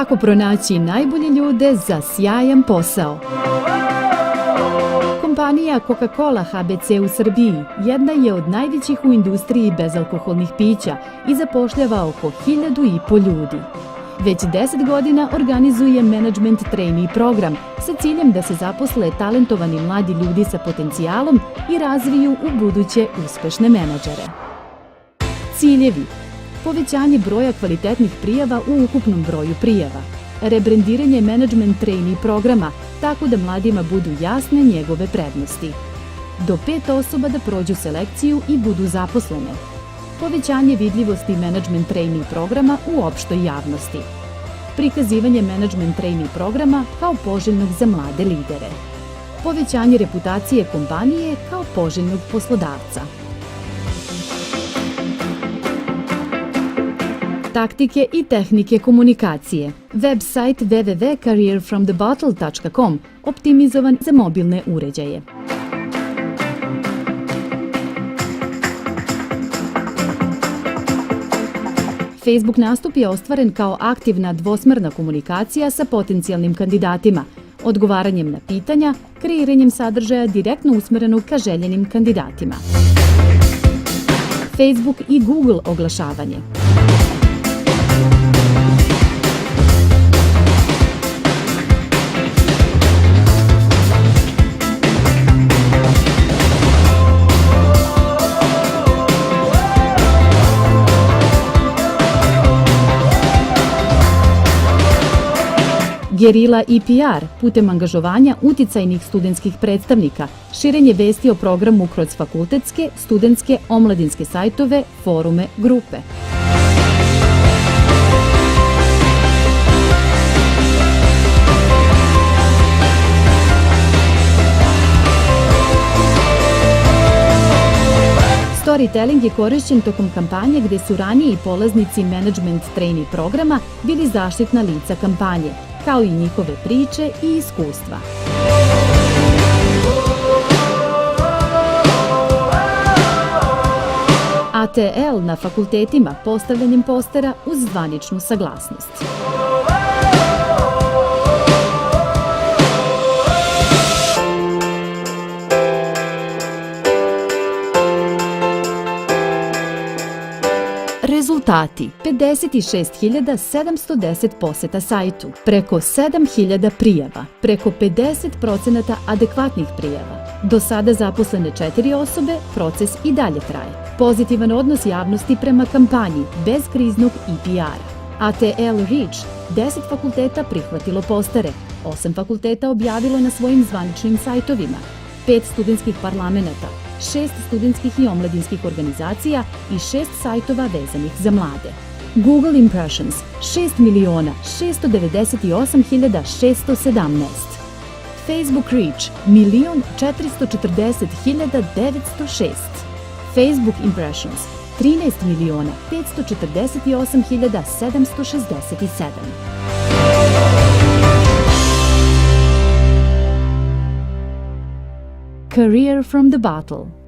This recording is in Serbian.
Kako pronaći najbolje ljude za sjajan posao? Kompanija Coca-Cola HBC u Srbiji jedna je od najvećih u industriji bezalkoholnih pića i zapošljava oko 1.500 ljudi. Već 10 godina organizuje management trainee program sa ciljem da se zaposle talentovani mladi ljudi sa potencijalom i razviju u buduće uspešne menadžere. Ciljevi: povećanje broja kvalitetnih prijava u ukupnom broju prijava, rebrendiranje management trainee programa tako da mladima budu jasne njegove prednosti, do 5 osoba da prođu selekciju i budu zaposlene, povećanje vidljivosti management trainee programa u opštoj javnosti, prikazivanje management trainee programa kao poželjnog za mlade lidere, povećanje reputacije kompanije kao poželjnog poslodavca. Taktike i tehnike komunikacije. Website www.careerfromthebottle.com optimizovan za mobilne uređaje. Facebook nastup je ostvaren kao aktivna dvosmerna komunikacija sa potencijalnim kandidatima, odgovaranjem na pitanja, kreiranjem sadržaja direktno usmerenog ka željenim kandidatima. Facebook i Google oglašavanje. Gerila i PR putem angažovanja uticajnih studentskih predstavnika, širenje vesti o programu kroz fakultetske, studentske, omladinske sajtove, forume, grupe. Storytelling je korišćen tokom kampanje gde su raniji polaznici management trainee programa bili zaštitna lica kampanje, kao i njihove priče i iskustva. ATL na fakultetima postavljanjem postera uz zvaničnu saglasnost. Rezultati: 56.710 poseta sajtu, preko 7.000 prijava, preko 50% adekvatnih prijava. Do sada zaposlene 4 osobe, proces i dalje traje. Pozitivan odnos javnosti prema kampanji, bez kriznog PR-a. ATL Reach, 10 fakulteta prihvatilo postere, 8 fakulteta objavilo na svojim zvaničnim sajtovima, 5 studentskih parlamenata, 6 studentskih i omladinskih organizacija i 6 sajtova vezanih za mlade. Google Impressions 6.698.617. Facebook Reach 1.440.906. Facebook Impressions 13.548.767. Career from the Bottle.